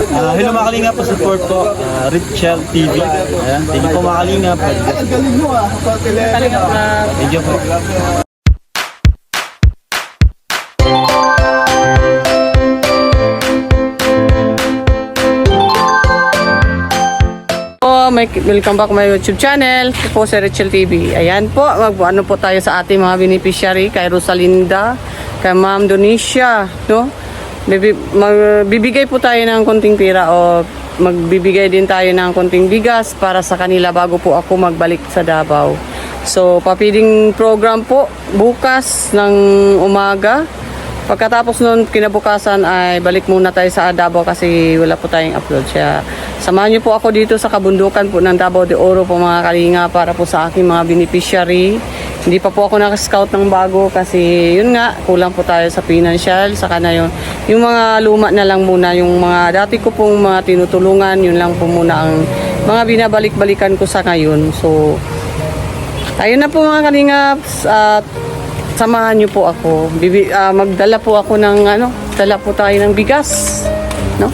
Hello mga kalingap, support po Richel TV. Ayan, thank you po mga kalingap. Thank you po. Welcome back my YouTube channel. Ito po si Richel TV. Ayan po, ano po tayo sa ating mga beneficiary kay Rosalinda, kay Ma'am Donicia, no? Magbibigay po tayo ng konting pera o magbibigay din tayo ng konting bigas para sa kanila bago po ako magbalik sa Davao. So, papiling program po bukas ng umaga. Pagkatapos nun, kinabukasan ay balik muna tayo sa Davao kasi wala po tayong upload siya. Samahan niyo po ako dito sa kabundukan po ng Davao de Oro po mga kalinga para po sa aking mga beneficiary. Hindi pa po ako naka-scout ng bago kasi yun nga, kulang po tayo sa financial. Saka na yun, yung mga luma na lang muna, yung mga dati ko pong mga tinutulungan, yun lang po muna ang mga binabalik-balikan ko sa ngayon. So, ayun na po mga kalinga at samahan niyo po ako. Magdala po ako ng dala po tayo ng bigas, no?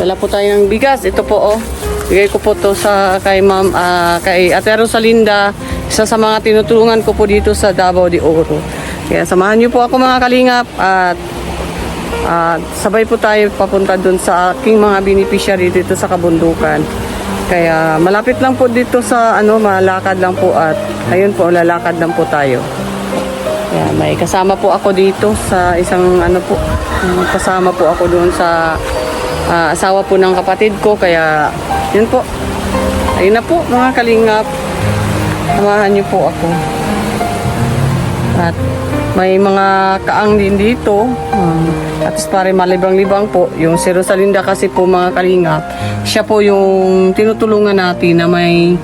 Dala po tayo ng bigas. Ito po bigay ko po to sa kay Ma'am kay Ate Rosalinda, isa sa mga tinutulungan ko po dito sa Davao de Oro. Kaya samahan niyo po ako mga kalingap at sabay po tayo papunta doon sa aking mga beneficiary dito sa kabundukan. Kaya malapit lang po dito sa malakad lang po at ayun po lalakad lang po tayo. Yeah, may kasama po ako dito sa isang kasama po ako doon sa asawa po ng kapatid ko, kaya yun po. Ayun na po mga kalingap, samahan niyo po ako. At may mga kaang din dito at pare malibang-libang po yung si Rosalinda kasi po mga kalingap, siya po yung tinutulungan natin na may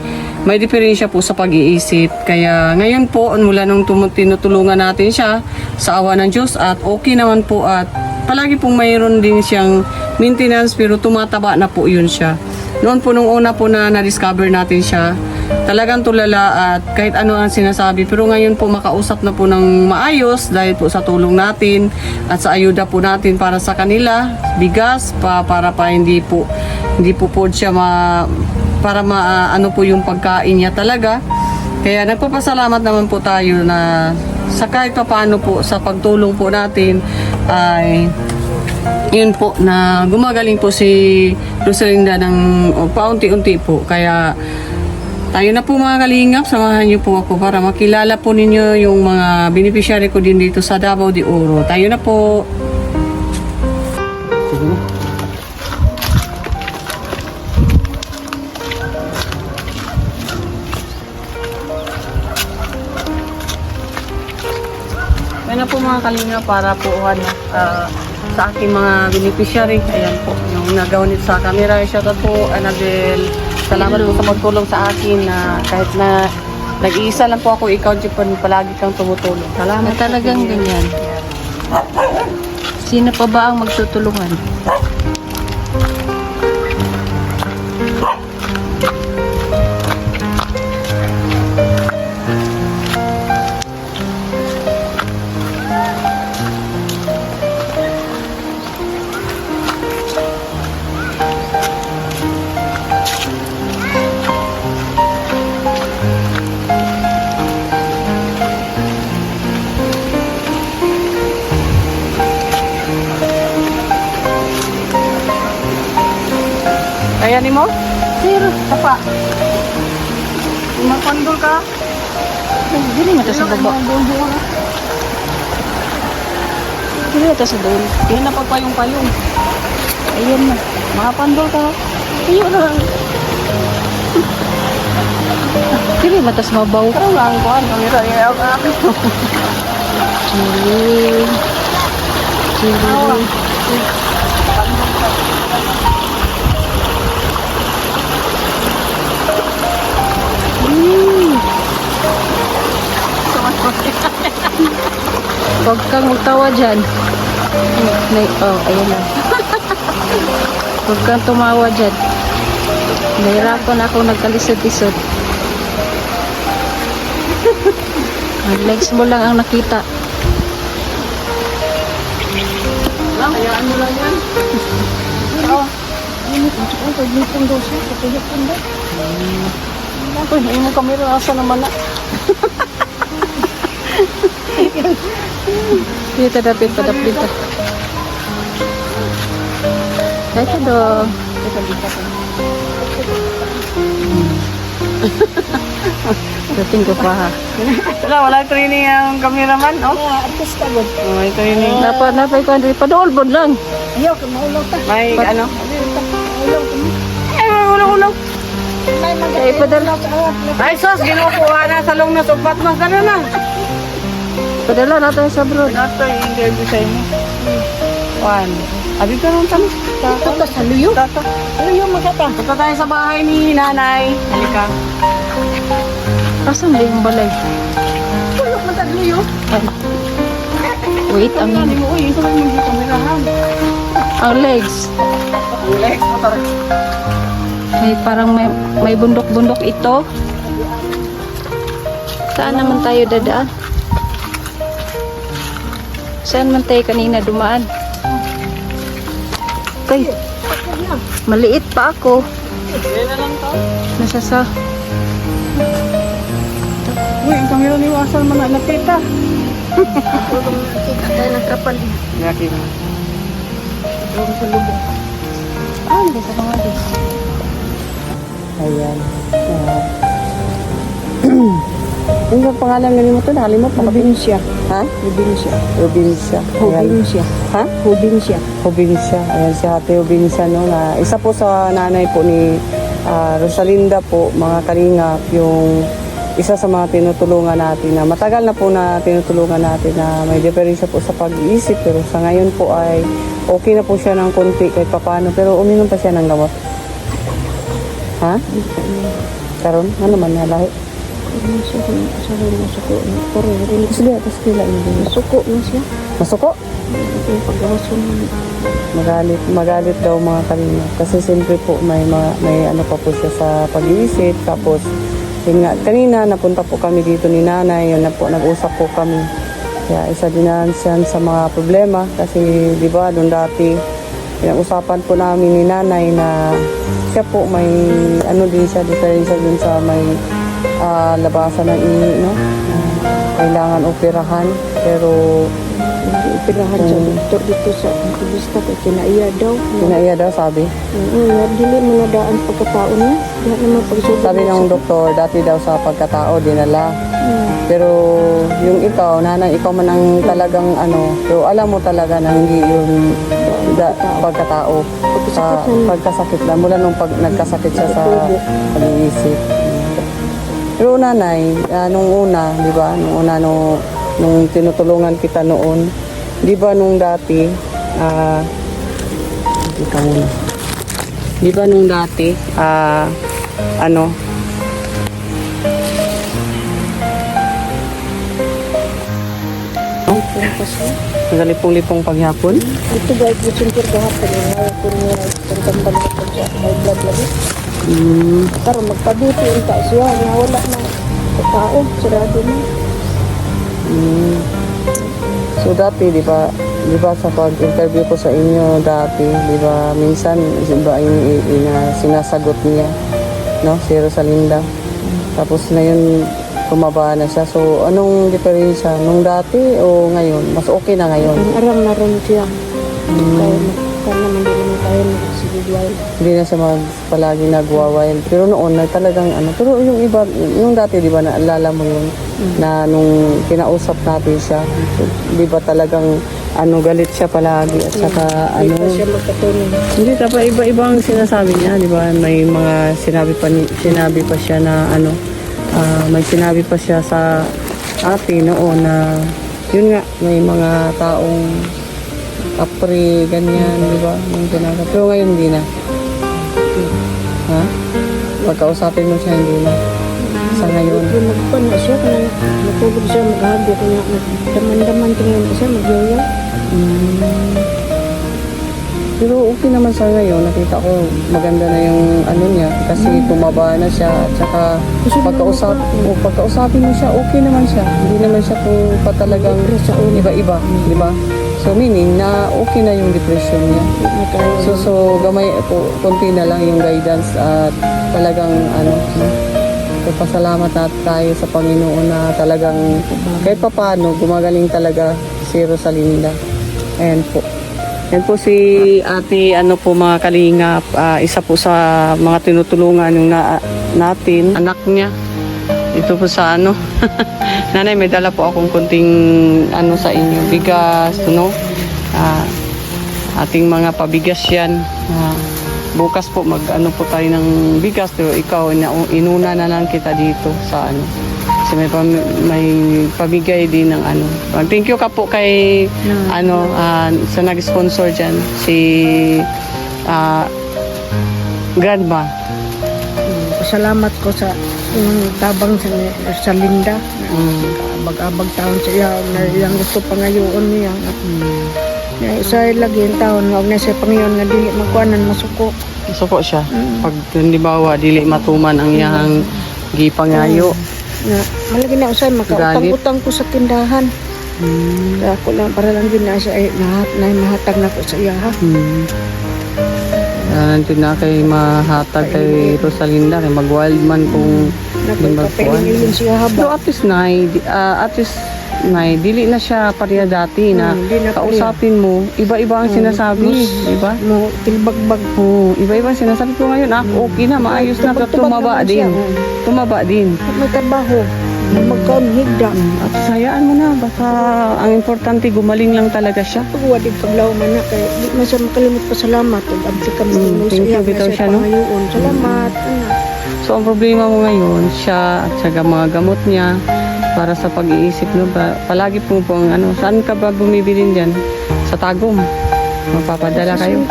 diferensya po sa pag-iisip. Kaya ngayon po, mula nung tinutulungan natin siya sa awa ng Diyos at okay naman po at palagi pong mayroon din siyang maintenance pero tumataba na po yun siya. Noon po nung una po na na-discover natin siya, talagang tulala at kahit ano ang sinasabi. Pero ngayon po makausap na po ng maayos dahil po sa tulong natin at sa ayuda po natin para sa kanila, bigas para pa hindi po siya para maano po yung pagkain niya talaga. Kaya nagpapasalamat naman po tayo na sa kahit paano po sa pagtulong po natin ay yun po na gumagaling po si Rosalinda ng paunti-unti po. Kaya tayo na po mga kalingap, samahan niyo po ako para makilala po ninyo yung mga beneficiary ko din dito sa Davao de Oro. Tayo na po. Sige na. Ayan na po mga kalinga para po sa aking mga beneficiary. Ayan po, yung nagawa nito sa camera. Shoutout po, Annabel. Salamat po sa pagtulong sa akin na kahit na nag-iisa lang po ako, ikaw Jipon, palagi kang tumutulong. Salamat. Talagang ganyan. Sino pa ba ang magtutulungan? Kaya ni mo? Sir, Papa. Magpandol ka? dili nga to sa baba. Dili nga to sa doon. Yan na pagpayong-payong. Ayan na. Makapandol ka. Ayun na lang. Dili nga to sa mabaw. Pero lang ko, kamera yung ako. Chili. Huwag kang magtawa dyan. Ayan na. Huwag kang tumawa dyan. Nahirapan ako nagkalisod-lisod. Ang legs mo lang ang nakita. Hayaan mo lang yan. Uy, hindi mo kamera. Asa naman na? Dito dapit padapit. Ito do. Dating ko pa ha. Wala training ang cameraman, oh. Artista gud. Oh, may training. Napay ko hindi padulbod lang. Ayaw ka maulaw ta. May ano? Maulaw ka mo. Ulo-ulo. May Ay, padala. sa awat. Ay, sos, ginukuha na sa long na supat mo. Gano'n na. Padala natin sa abroad. Ito yung interview sa inyo. Juan. Abi ka nung tanong. Ito ka sa luyo. Tata. Luyo magata. Punta tayo sa bahay ni nanay. Halika. Asan na yung balay? Luyo magata luyo. Wait, Hindi amin. mo, uy, ito lang yung kamerahan. Ang legs. Lex, motor. Ay, parang may bundok-bundok ito. Saan naman tayo dadaan? Saan man tayo kanina dumaan? Kay, maliit pa ako. Yan na lang to. Nasa sa... Uy, ang kamera ni Wasal man na nakita. Kita tayo ng kapal. Yaki. Ah, hindi sa mga dis. Ayan. Ano ba pangalan nga mo to? Nakalimot? Probinsya. Ha? Probinsya. Probinsya. Ayan. Probinsya. Ha? Probinsya. Probinsya. Ayan si Ate Probinsya, no? Na isa po sa nanay po ni Rosalinda po, mga kalingap, yung isa sa mga tinutulungan natin na matagal na po na tinutulungan natin na may diferensya po sa pag-iisip, pero sa ngayon po ay okay na po siya ng konti kahit papano, pero uminom pa siya ng gamot. Ha? Karon? Ano man na lahi? Sige, tapos kila yun. Suko na siya. Masuko? Yung pagkawason mo. Magalit daw mga kalingap kasi siyempre po may ano pa po siya sa pag-iisip, tapos yun nga, kanina napunta po kami dito ni nanay, yun na po, nag-usap po kami. Kaya isa din na siya sa mga problema kasi di ba doon dati pinag-usapan po namin ni nanay na siya po may ano din siya, diferensya din sa may labasan ng ini, no? Kailangan operahan, pero Pinahan sa doktor dito sa antibista kay kinaiya daw. kinaiya daw sabi. Dili mo na daan pagkatao niya. Diyan naman pagsusunod. Sabi ng doktor, dati daw sa pagkatao dinala. Pero yung ikaw, nanay, ikaw man ang talagang ano, pero alam mo talaga na hindi yung pagkatao. Pagkasakit lang. Mula nung nagkasakit siya sa pag-iisip. Pero nanay, nung una, di ba, nung tinutulungan kita noon, di ba nung dati, di ba nung dati, ano, nagalipong-lipong paghapon. Ito ba ito singkir ko hapon nga kung nga tangtambal ko sa high blood level. Pero magpabuti unta siya nga wala na tao sarado na. So dati, di ba sa pag-interview ko sa inyo dati, di ba minsan iba sinasagot niya, no, si Rosalinda. Tapos na yun, tumaba na siya. So anong diferensya nung dati o ngayon? Mas okay na ngayon? Ang aram na rin siya. Kaya naman din naman tayo nagsigidwal. Hindi na siya palagi nagwawild. Pero noon, talagang ano. Pero yung iba, yung dati, di ba, naalala mo yun, na nung kinausap natin siya, di ba talagang ano, galit siya palagi at saka Hindi ano. pa siya magkatulong. Hindi, tapos iba-ibang sinasabi niya, di ba? May mga sinabi pa siya na ano, may sinabi pa siya sa atin noon na yun nga, may mga taong kapre, ganyan, di ba? Yung ginagawa. Pero ngayon hindi na. Ha? Pagkausapin mo siya, hindi na. Sa ngayon. Kung nagpan na siya, kung natulog siya, maghabi, kung daman-daman tingin siya, magyaya. Pero okay naman sa ngayon. Nakita ko maganda na yung ano niya kasi tumaba na siya at saka pagkausapin mo siya, okay naman siya. Hindi naman siya po pa talagang iba-iba, di ba? So meaning na okay na yung depression niya. So gamay po, konti na lang yung guidance at talagang pasalamat na tayo sa Panginoon na talagang kahit pa paano gumagaling talaga si Rosalinda. Ayan po. Yan po si ate, mga kalingap, isa po sa mga tinutulungan yung natin, anak niya. Ito po sa nanay, may dala po akong kunting sa inyo, bigas, ating mga pabigas yan. Bukas po po tayo ng bigas, pero ikaw, inuna na lang kita dito sa kasi may pamigay din ng Thank you ka po kay sa nag-sponsor dyan, si Grandma. Salamat ko sa tabang sa Linda. Abag-abag taon sa iya na iyang gusto pangayoon niya. Isa lagi yung taon huwag na siya pangayoon na dili magkuanan masuko. Masuko siya. Pag halimbawa dili matuman ang iyang gipangayo. Na malagi na usay makautang-utang ko sa tindahan. Kaya ako lang para lang din na siya ay mahatag na ko sa iya ha. Nanti na kay mahatag kay Rosalinda kay mag-wild man kung Napagpapailin siya haba. So at least dili na siya pareha dati na kausapin mo, iba-iba ang sinasabi, di ba? Mo tilbagbag. Iba-iba ang sinasabi ko ngayon, okay na, maayos na, pero tumaba din. Tumaba din. May trabaho, magkaunhigda. At sayaan mo na, basta ang importante gumaling lang talaga siya. Pagwadig paglaw man na, kaya di man siya makalimot pa salamat. Abdi kami Thank you, bitaw siya, no? Salamat, anak. So ang problema mo ngayon, siya at saka mga gamot niya para sa pag-iisip, no? Palagi po saan ka ba bumibilin dyan? Sa Tagum. Magpapadala kayo.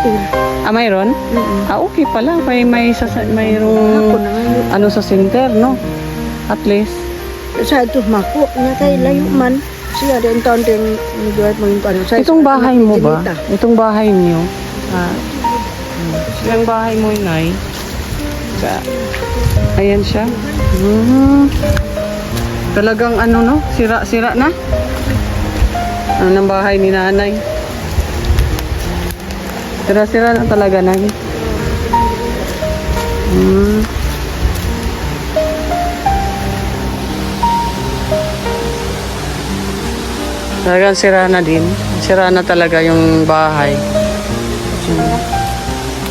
Mayroon? Okay pala. Mayroong sa center, no? At least. Sa ito, mako, niya kay layo man. Siya rin taon din nag-iwait mo yung Itong bahay mo ba? Itong bahay niyo? Yung bahay mo yun ay? Ayan siya. Talagang sira-sira na. Ng bahay ni nanay. Sira-sira na talaga na. Talagang sira na din. Sira na talaga yung bahay.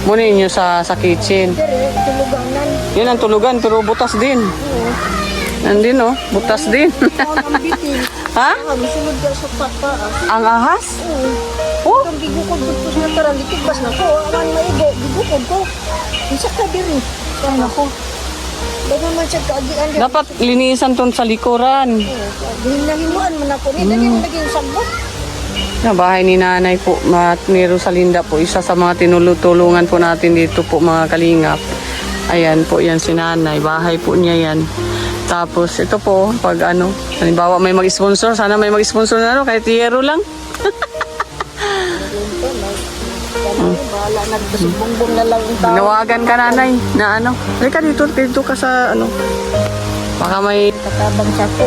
Muna niyo sa kitchen. Tuluganan. Yun ang tulugan pero butas din. Nandin butas din. Ha? Misunod ka sa papa. Ang ahas? Oh? Ang gigukod ko sa tarang gitibas na ko. Aman maigo, gigukod ko. Isa ka diri. Kaya ako. Bago man siya kaagian. Dapat linisan ton sa likuran. Hinahimuan man ako. Hindi na naging sagbot. Na bahay ni nanay po, ni Rosalinda po, isa sa mga tinulungan po natin dito po mga kalingap. Ayan po, yan si nanay, bahay po niya yan. Tapos ito po, pag halimbawa may mag-sponsor, sana may mag-sponsor na kahit yero lang. Bahala, nagbasibongbong na lang yung tao. Nawagan ka nanay, na halika dito ka sa baka may Katabang sa ko.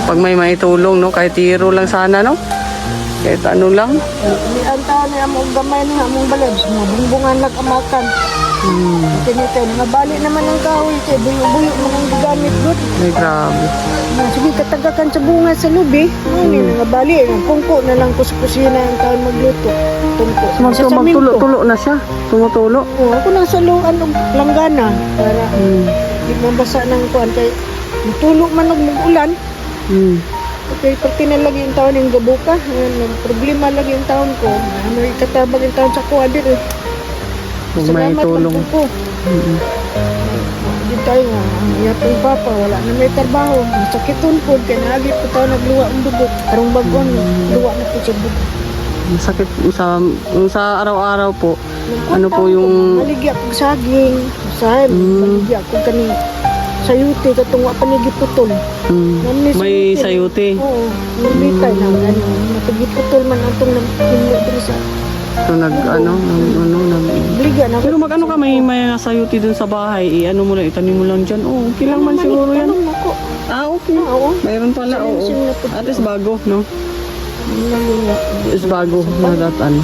pag may maitulong, kahit yero lang sana, kahit lang. Ang tao na among gamay na among balad. Mabungbungan nag-amakan. Tinitay, nabali naman ang kahoy. Kaya buyo-buyo mo nang gigamit doon. Ay, grabe. Sige, katagakan sa bunga sa lubi. Nabali. Pungko na lang ko sa kusina ang tao magluto. Pungko. Magtulo na siya. Tumutulo. Ako nasa luan ng langgana. Para di mabasa ng kuan. Kaya tulo man mag-ulan. Okay, pati na lagi yung taon yung gabuka. Problema lagi yung taon ko. May katabag yung taon sa kuwadir eh. Kung may tulong. Salamat po. Hindi tayo nga. Ang iyatong papa, wala na may trabaho. Sakiton po. Kaya naagit po tayo nagluwa ang dugo. Karong bagon, luwa na po siya dugo. Sakit sa araw-araw po. Ano po yung maligya kong saging. Sahib, maligya kong kaning sayuti. Katong panigiputol. may sayuti. Oo, nabitay na matagiputol man atong nagpinlo sa So Bliga na. Pero mag-ano ka, may sayuti dun sa bahay, mo lang, itanim mo lang dyan. Okay lang man siguro yan. Ako. Okay. Oo. Mayroon pala, oo. At least bago, no? Is bago na datan.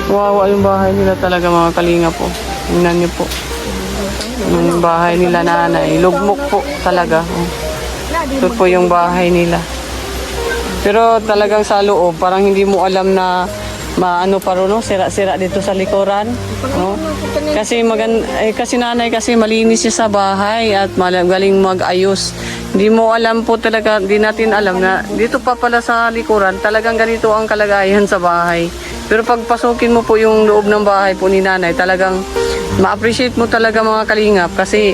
Wow, yung bahay nila talaga mga kalinga po. Tingnan niyo po. Yung bahay nila nanay. Lugmok po talaga. Oh. Ito po yung bahay nila. Pero talagang sa loob, parang hindi mo alam na maano pa rin, no? Sira-sira dito sa likuran. No? Kasi kasi nanay kasi malinis siya sa bahay at magaling mag-ayos. Hindi mo alam po talaga, hindi natin alam na dito pa pala sa likuran, talagang ganito ang kalagayan sa bahay. Pero pag pasukin mo po yung loob ng bahay po ni nanay, talagang ma-appreciate mo talaga mga kalingap kasi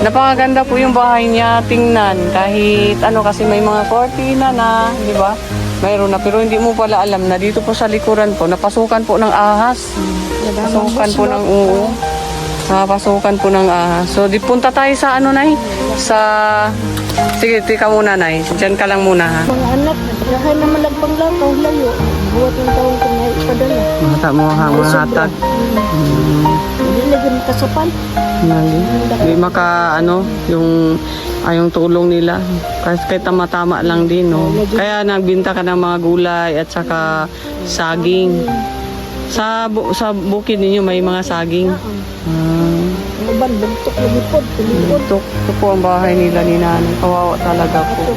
napakaganda po yung bahay niya tingnan. Kahit ano kasi may mga cortina na, di ba? Mayroon na, pero hindi mo pala alam na dito po sa likuran po, napasukan po ng ahas. Pasukan po ng uo. Pasukan po ng ahas. So, di punta tayo sa ano, Nay? Sa... Sige, tika muna, Nay. Diyan ka lang muna, ha? Mga anak, nagdahan naman lagpang lakaw, layo. Buwat ng taong kung naipadala. Mata mo, ha? Mahatag. Hindi lagi kasapal. Hindi maka, ano, yung tulong nila. Kasi kahit tama-tama lang din, no? Kaya nagbinta ka ng mga gulay at saka saging. Sa bukid ninyo may mga saging. Ang uban, bugtok lagi po. Ito po ang bahay nila ni nanay. Kawawa talaga po.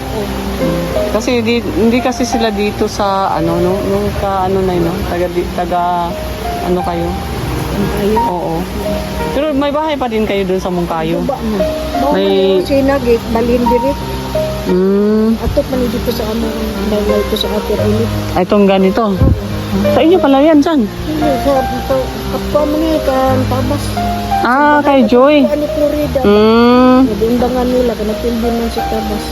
Kasi hindi kasi sila dito sa ano no, nung ano na no, taga ano kayo? Mungkayo? Oo. Pero may bahay pa din kayo doon sa Mungkayo. Ba na. May- May sinagit, balhin dirit. Atok man dito sa among dalay ko sa Ate Rilit. Itong ganito. Sa inyo pala yan, San? Hindi, sa kapwa mo ni kan tabas. Kay Joy. Ano Florida. Nag-undangan nila, kanapildi man si tabas.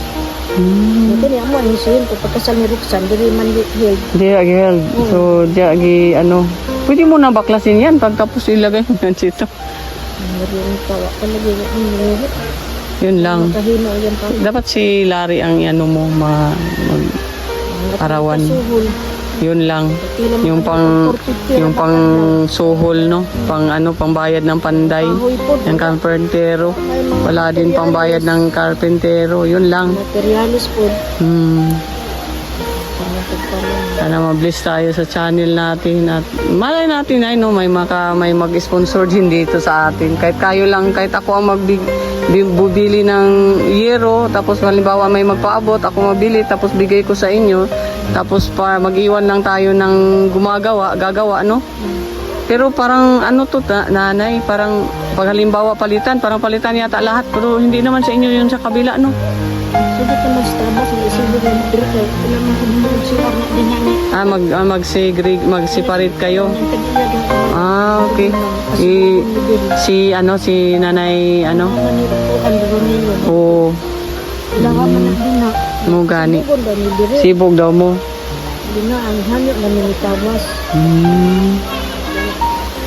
Ito niya mo, ang isihin ko, pagkasal ni Roxanne, diri man held. Di agil. So, di agi ano. Pwede mo na baklasin yan pagtapos ilagay mo yan dito. Dari ang tawa, palagi yung Yun lang. kahino yan pa. Dapat si Larry ang ano mo arawan. Suhol. Yun lang. Yung pang suhol no, pang ano, pangbayad ng panday. Yung karpentero. Wala din pangbayad ng karpentero. Yun lang. Materialis po. Sana ma-bless tayo sa channel natin at malay natin ay no, may mag-sponsor din dito sa atin. Kahit kayo lang, kahit ako ang bubili ng yero, tapos halimbawa may magpaabot, ako mabili, tapos bigay ko sa inyo, tapos mag-iwan lang tayo ng gagawa, no? Pero parang ano to, nanay, parang pag halimbawa palitan, parang palitan yata lahat, pero hindi naman sa inyo yun sa kabila, no? Sige ka mas tabas, sige ka mag-drink. Wala man kung siya na dinami. Mag-separate kayo. Okay. Si nanay, ano? Oo. Ilawa man ang dina. Mo gani. Sibog daw ni dire. Sibog daw mo. Dina, ang hanyo na ni tabas.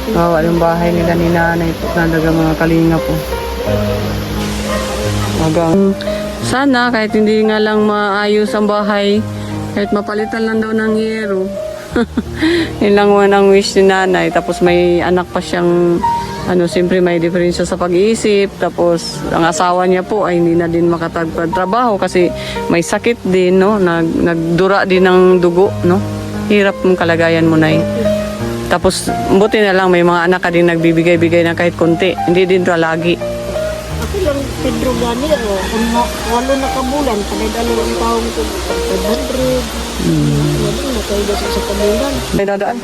Kawawa yung bahay nila ni nanay po. Talaga mga kalinga po. Sana kahit hindi nga lang maayos ang bahay, kahit mapalitan lang daw ng yero. Yun lang ang wish ni nanay. Tapos may anak pa siyang, siyempre may diferensya sa pag-iisip. Tapos ang asawa niya po ay hindi na din makatagtrabaho kasi may sakit din, no? Nagdura din ng dugo, no? Hirap mong kalagayan mo, Nay. Tapos buti na lang may mga anak ka din nagbibigay-bigay na kahit konti. Hindi din lagi. Ako lang Pedro gani, kung walo na kabulan, kanay-dalo ang taong ko, 500. Wala na kayo sa kabulan. May dadaan.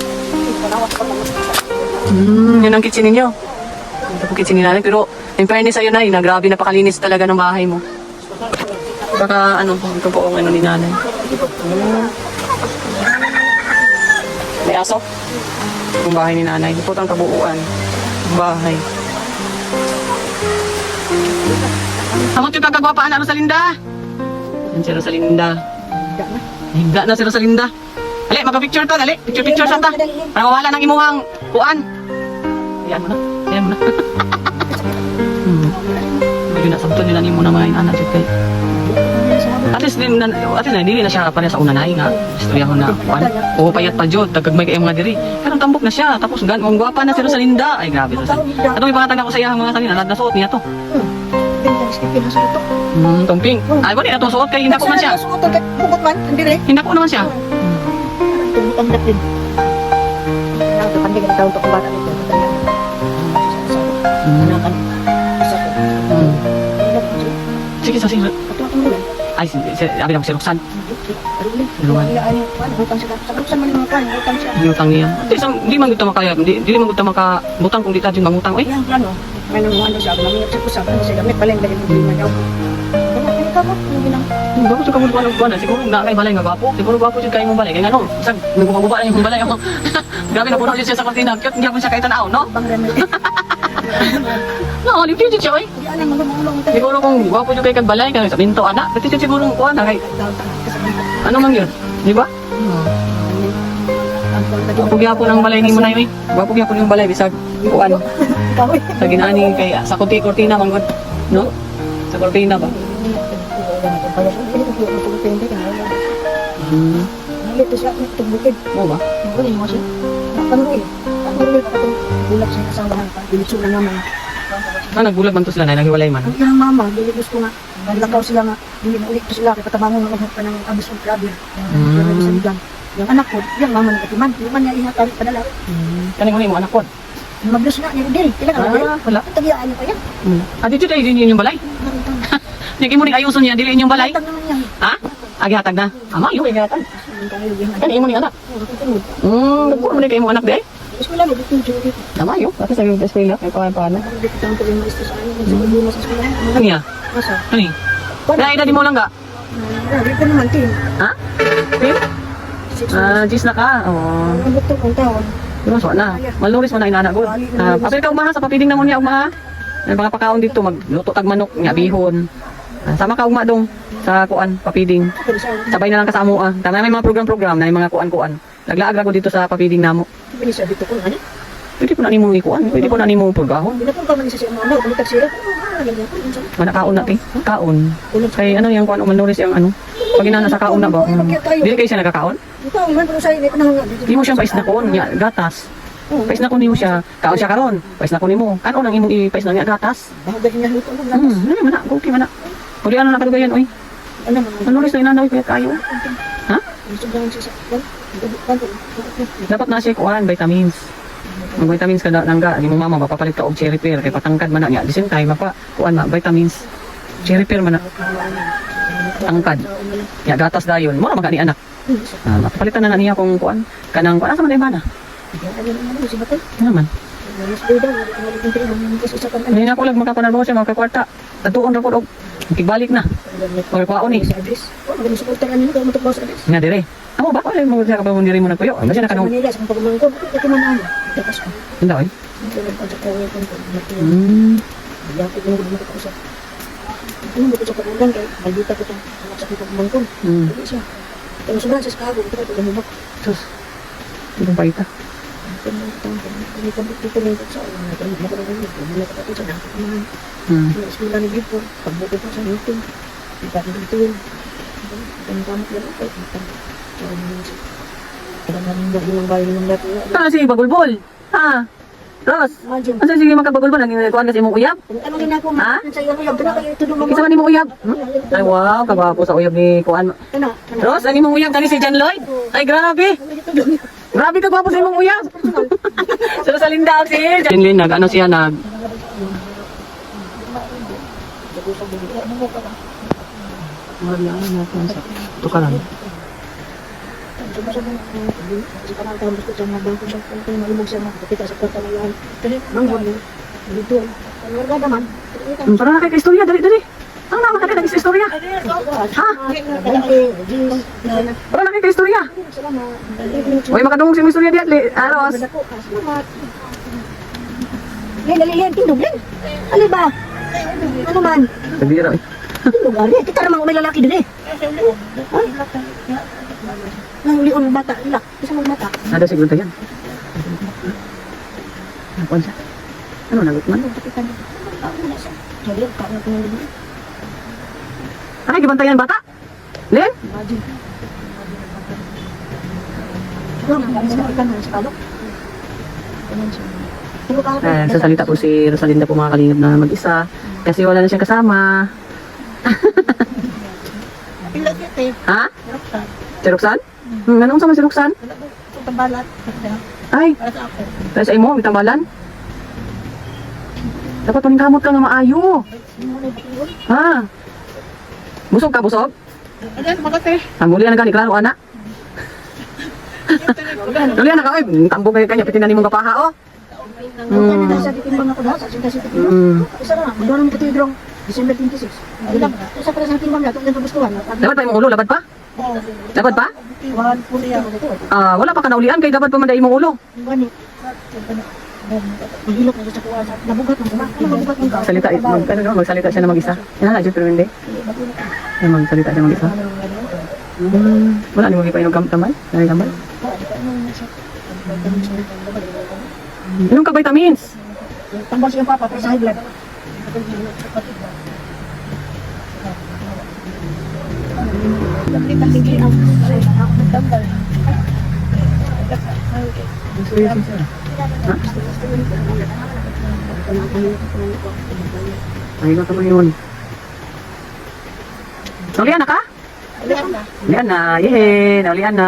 Yun ang kitchen ninyo. Ito po kitchen ni nanay. Pero in fairness sa'yo, Nay, grabe napakalinis talaga ng bahay mo. Baka ito po ang ni nanay. May aso. Yung bahay ni nanay. Ito po ang kabuuan. Bahay. Amot yung kagagwapaan na Rosalinda. Yan si Rosalinda. Higda na si Rosalinda. Ali, magpa-picture ta, dali. Picture sa ta. Para mawala ng imuhang kuan. Ayan mo na. Medyo nasabton nila ni mo na mga inanak dito kay. At least dili na siya pareha sa una na nga. Istorya ko na kuan. O payat pa jud, dagagmay kay mga diri. Pero tambok na siya, tapos ang gwapa na si Rosalinda. Ay grabe Rosalinda. Atong ipangatag ako sa iya mga kanina, nasuot niya to. Tumping. Ay, wala na to suot kay hinako man siya. Bukot man, hindi rin. Hinako naman siya. tanggap din. Nakapandi ka na tao ito kung bata nito. Anakan. Isa ko. Sige, sige. Ato akong ulan. Ay, sabi lang si Roxanne. Iluman. Hutang siya. Sa Roxanne man yung mga kan. Hutang siya. Ngutang niya. Di man kita makaya, di man kita makabutang kung di ta din mangutang. Oy. Yang plano. Ano ano siya. Mamiyap siya kusap. Ano siya. Gamit pala yung galing mo niya. Kaya ka ba? Yung bilang. Bago sa kamuluan ng buwan, siguro na kay balay nga gwapo. Siguro gwapo jud kay imong balay. Kaya ano, isang nagbububa na yung balay. Grabe na puno jud siya sa kortina. Cute niya ko siya kay tanaw, no? Bang ganun. No, libre jud siya oy. Hindi alam mo lumulong. Siguro kung gwapo jud kay kag balay kay sa binto ana. Pati jud siguro ko ana kay ano man yun, di ba? Gwapo gyapon ang balay nimo na oy. Gwapo gyapon yung balay bisag kuan. Sa ginaani kay sa kortina man gud, no? Sa kortina ba? Ito siya, tugbukid. Mo ba? Ano mo siya? Panuloy. Panuloy pa itong bulak sa kasawahan. Dilitso na naman. Nagbulag man to sila na naghiwalay man. Ang ilang mama, diligus ko nga. Nalakaw sila nga. Hindi na ulit ko sila. Kaya patabangon ng pa ng abis ng grabe. Yung anak ko, yung mama ng katiman. Yung man niya ihatari padala. Kaning mo anak ko. Magdus na niya din. Kailangan na rin. Wala. Tagiyaan niya pa yan. Dito tayo din yung balay. Niki mo ning ayuson niya dili inyong balay. Tag naman yan. Ha? Agihatag na. Ama yo agihatag. Kani mo ni anak. Nagbuo mo ni kay mo anak di ay. Eskwela mo dito dito. Tama yo. Tapos sa eskwela kay paano. Dito tanto yung maestro sa amin. Sa ulo sa eskwela. Kaniya. Masa? Kani. Na edad mo lang ga. Grabe ka naman tin. Ha? Tim? Jis na ka. Oh. Ang buto kong taon. Pero so na. Maluris mo na inana gud. Apil ka umaha sa papiding na mo niya umaha. May mga pakaon dito magluto tag manok nya bihon. Sama ka ugma dong sa kuan papiding. Sabay na lang ka sa amo ah. Tama may mga program-program na may mga kuan-kuan. Naglaag ra ko dito sa papiding namo. Pwede siya dito kung ano. Pwede po na nimo ikuan. Pwede po na nimo pagahon. Binapong ka man siya sa mga baliktad sila. Mana kaon na ti. Kaon. Kay ano yang kuan manuris yang ano. Pag inana sa kaon na ba? Dili kay siya nagakaon. Ikaw man pero sa ini ko na. Di mo siya pais na kon nya gatas. Pais na kon nimo siya. Kaon siya karon. Pais na kon nimo. Ano nang imong ipais na nya gatas? Bahagay niya luto mo. Ano man na. Okay man na. Pwede ano na kadugayan oy. Ano man. Manuris na inanaw kaya kayo. Ha? Sobrang siya sa. Dapat na siya kuan vitamins. Mag vitamins ka nangga di mo mama mapapalit ka og cherry pear kay patangkad man na nya. Di same time mapa kuan na vitamins. Cherry pear man na. Tangkad. Ya gatas dayon. Mo ra magani anak. Mapapalitan na niya kung kuan kanang kuan sa man bana. Ano man. Hindi na ko lang makapanarbo siya makakwarta. Tatuon ra ko og kigbalik na. Or kwaon ni. Nga dire. Amo ba ko mo siya ka ba diri mo nagpuyo? Ano siya nakanong? Manila sa pagmangko. Ito man ano. Tapos ko. Hindi oy. Yakit mo gusto ko sa. Ano mo ko sa pagmangko kay maldita ko tong anak sa pagmangko. Dili siya. Pero sobrang sa kago ko ito mo. Sus. Itong paita. Hindi ko dito rin sa ano. Mo ko rin mo ko sa dako. Eskwela ni Bito. Pagbuto ko sa YouTube. Ipa dito yun. Ang kamot lang ako. Kaya namin yung bayan ng dati. Ano si Bagulbol? Ha? Ros? Imagine. Asa sige magkabagulbol nang kuan kasi imong uyab? Ano ginako mo? Ha? Sa iyo yung pinaka ito mo. Kisa man imong uyab? Ay wow, kabapo sa uyab ni kuan. Kana. Ros, ang imong uyab kani si John Lloyd? Ay grabe. Grabe ka gwapo sa imong uyab. Sa Rosalinda si John Lloyd ano siya nag Wala na po sa tukaran. Kasi parang tawag ko sa mga bangko sa kung malumog siya makakita sa pagkamayan. Kasi manggon niya. Dito. Ang warga naman. Para na kay istorya dali. Ang naman ka nag istorya. Ha? Para na kay istorya. Oy makadungog si istorya diat li. Aros. Dali, tindog yan. Ano ba? Ano man? Sabira. Tindog ali. Kita naman may lalaki dali. Nang lion bata ila. Isa mo mata. Ada siguro yan. Napon siya. Ano nagot man? Jadi kalau punya Ay, gibantayan bata? Len? Sa salita po si Rosalinda po mga kalingap na mag-isa. Kasi wala na siyang kasama. Ha? Si Roxanne? Anong sama si Roxanne? tambalat. Ay, Para sa ako. tayo sa imo, may tambalan. Dapat paningkamot ka nga maayo. Ha? Busog ka, busog? Ayan, makate. Ang muli na gani, klaro, anak. Dali na ka, oy. Tambog kayo kanya, pitinan mong kapaha, oh. Kaya na sa timbang ako na, sa kasi timbang. Mm. Isa na, magdoon ko tidrong December 26. Ilang, isa pa sa timbang nato, yung gustuhan. Dapat pa yung ulo, labad pa? Labad pa? Wan puli ako. Wala pa kanaulian, kay dapat pa man imong ulo. Gani. Mahilok na sa kuha. Nabugat ng kuma. Ano nabugat ng kuma? Salita, magsalita siya na mag-isa. Yan na, pero hindi. Yan, magsalita siya mag-isa. Wala, ni mo pa yung tambay? Nanay tambay? Inom ka vitamins. Tambal siya papa, sa high blood. Ay, ito pa yun. Naulian na ka? Naulian na, yehe, naulian na.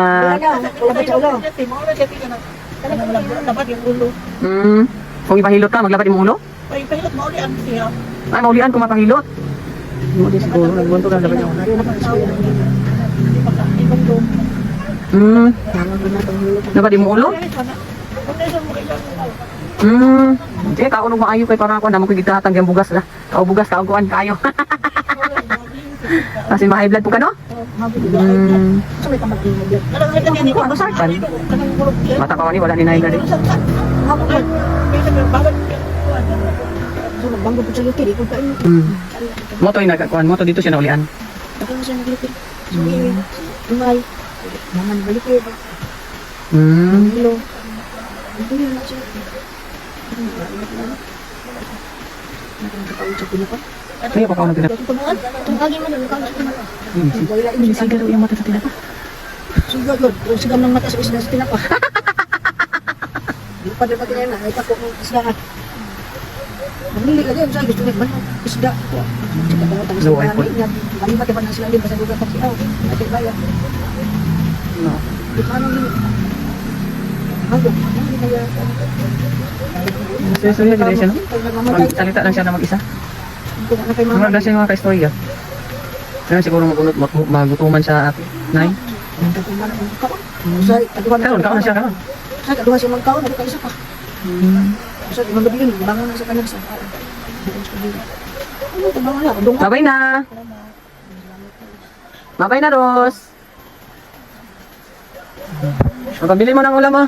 Kung ipahilot ka, maglabad yung ulo? Ay, maulian kung mapahilot. Hindi siguro, nagbunto ka, labad yung ulo. Labad yung ulo? Sige, kaunog maayo kay para ako na magkigitatan yung bugas na. Bugas, kauguan kayo. Kasi ma-high blood po ka, no? Mata pa ni, wala ni nahiga din. Moto yung nagkakuan, moto dito siya naulian. Kaya pa ako nagtinap. Sigaw yung mata sa tinap. Sigam ng mata sa isda sa tinapa. Di pa din pati na, ay tako ng isda ka. Mamili ka din, gusto niya ba isda? No, ay po. Malipat pa na sila din, basta lugar pati ako. Ate bayan. No. Di pa nang gini. Ako, hindi kaya. Suya gila siya, no? Magsalita lang siya na mag-isa. Marag na siya yung mga ka-istorya. Kaya siguro magutuman siya ate. Nay? Karon, kaon na siya, kaon. Sa kaduha siya magkaon, nagka isa pa. Sa ibang gabi yun, bangon na sa kanyang sa. Ano ito bangon na? Babay na! Babay na, Ros! Pabili mo ng ulam, ah.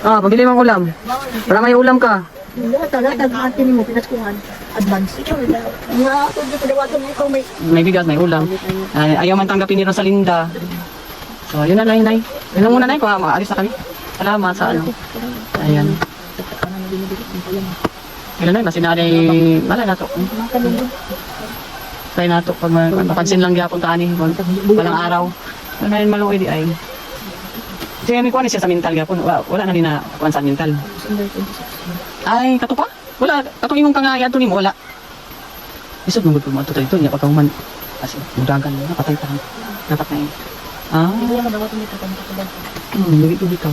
Pabili mo ng ulam. Para may ulam ka. Lahat ang atin mo, pinaskuhan. Advance. Nga ako, di padawagan mo ikaw may... May bigas, may ulam. Ayaw man tanggapin ni Rosalinda. So, yun na, Nay, Nay. Yun na muna, Nay, kung maalis na kami. Salamat sa ano. Ayan. Kailan, Nay, masinari, malay na to. Try na to, pag mapansin lang gyapon tani, walang araw. Ano na yun maluwi di ay. Kasi may kuha siya sa mental gyapon, wala na din na kuha sa mental. Ay, kato pa? Wala, kato imong kangayad to nimo, wala. Isod mo gud mo to dito niya pagkahuman. Kasi mudagan na patay pa. Dapat na yun. Hindi ito dito.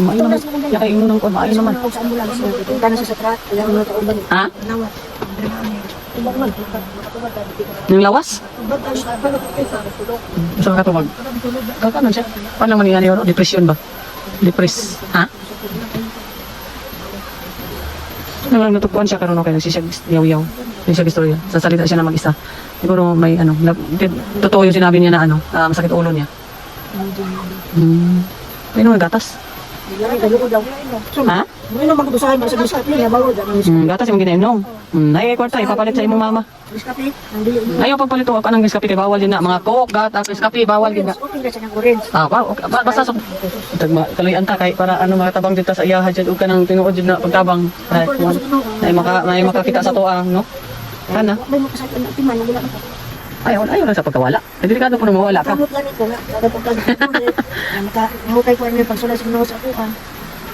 Maayo naman. Kaya kayo nung kuha, maayo naman. Punta na siya sa truck, kaya mo na kauban. Ha? Yung lawas? Gusto ka tumag? Kakanon siya. Paano naman yan yun? Depression ba? Depress. Ha? Natukuan siya karon okay, nagsisiyag yaw-yaw. Nagsisiyag istorya. Sasalita siya na mag-isa. Siguro may ano, totoo yung sinabi niya na ano, masakit ulo niya. May nung gatas. Ha? Ano magdusahan ba sa biskap niya, bawal dyan. Gatas yung ginainom. Ay, kwarta, ipapalit sa imong mama. Biskap niya, ang dili niya. Ayaw pagpalit ko kanang biskapi kay bawal din na mga coke, gatas, biskapi bawal din na. Okay na siya ng orange. Wow, okay. Basta so kaluyan ta kay para ano makatabang dito sa iyaha jud ug kanang tinuod jud na pagtabang. May makakita sa tuang, no? Kana. May makasabi na timan, wala ka. Ayaw lang sa pagkawala. Delikado po na mawala ka. Kamot ganito nga, kada pagkakita. Mahukay ko ang pagsulas mo sa kuha.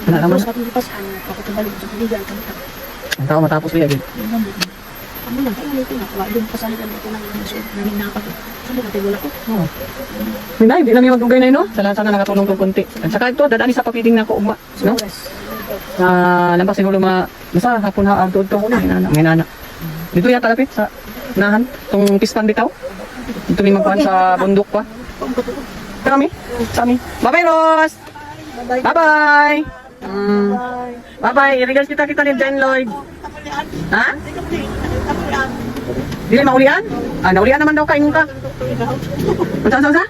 Ano naman? Tapos kapag lipasan, kapag balik sa tubigan, kamita. Ang tao matapos niya gid. Hindi, hindi namin magdugay na yun, no? Sana nakatulong tong konti. At saka ito, dadaan sa papiting na ko uma, no? Lampas siguro nasa hapon ha, agdo ito ko na, may nana. Dito yata lapit sa nahan, itong pispan bitaw. Dito may magkuhan sa bundok pa. Kami, sa amin. Bye-bye, Ross! Bye-bye! Bye-bye, i-regards kita ni Jen Lloyd. Ha? Dili maulian? Naulian naman daw kain ka. Unsa?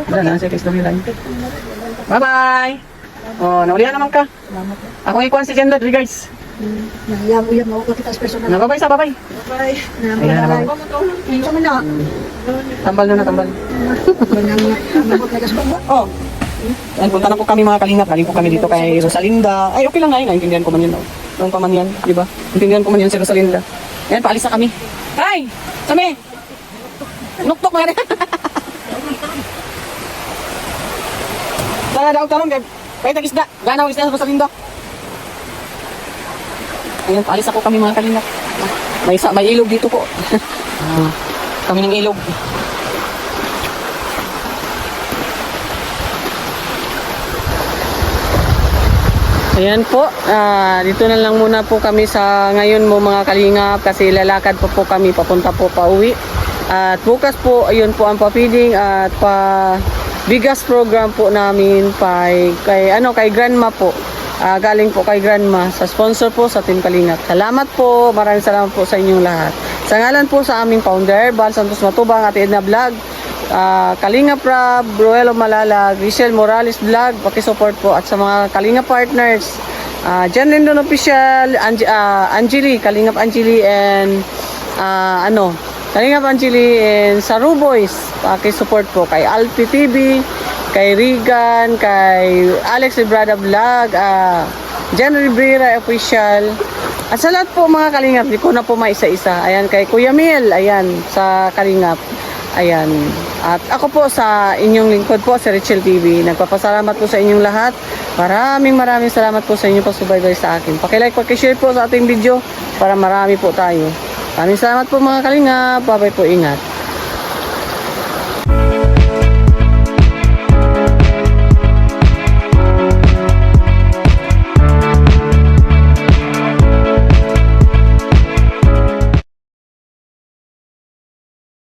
Wala na, sige, story lang. Bye-bye! Oh, naulian naman ka. Ako ikuan si Jen Lloyd, regards. Uyab mo ko kita personal. Bye-bye sa bye-bye. Bye. Ayan naman. Sa man na. Tambal na, tambal. Nabot na gaspo mo. Oh. Ayan, punta na po kami mga kalingap. Galing po kami dito kay Rosalinda. Ay, okay lang nga yun. Naintindihan ko man yun. Noong pa man yan, di ba? Intindihan ko man yun si Rosalinda. Ayan, paalis na kami. Ay! Sami! Nuktok nga rin. Sana daw tarong, kahit nag-isda. Ganaw isda sa Rosalinda. Ayan, paalis na po kami mga kalingap. May ilog dito po. Kami ng ilog. Ayan po, dito na lang muna po kami sa ngayon mo mga kalingap kasi lalakad po kami papunta po pa uwi. At bukas po, ayun po ang pa-feeding at bigas program po namin kay grandma po. Galing po kay grandma sa sponsor po sa Team Kalingap. Salamat po, maraming salamat po sa inyong lahat. Sa ngalan po sa aming founder, Val Santos Matubang at Edna Vlog, Kalingap Rab, Bruelo Malalag, Richelle Morales Vlog, pakisupport po at sa mga Kalingap partners, Jan Lindon Official, Angeli, Kalingap Angeli and Kalingap Angeli and Saru Boys, pakisupport po kay Alpi TV, kay Regan, kay Alex Librada Vlog, Jan Rivera Official, at sa lahat po mga Kalingap, di ko na po maisa-isa. Ayan, kay Kuya Mil, ayan, sa Kalingap. Ayan. At ako po sa inyong lingkod po sa Richelle TV. Nagpapasalamat po sa inyong lahat. Maraming salamat po sa inyong pagsubaybay sa akin. Paki-like, paki-share po sa ating video para marami po tayo. Maraming salamat po mga Kalingap. Bye-bye po, ingat.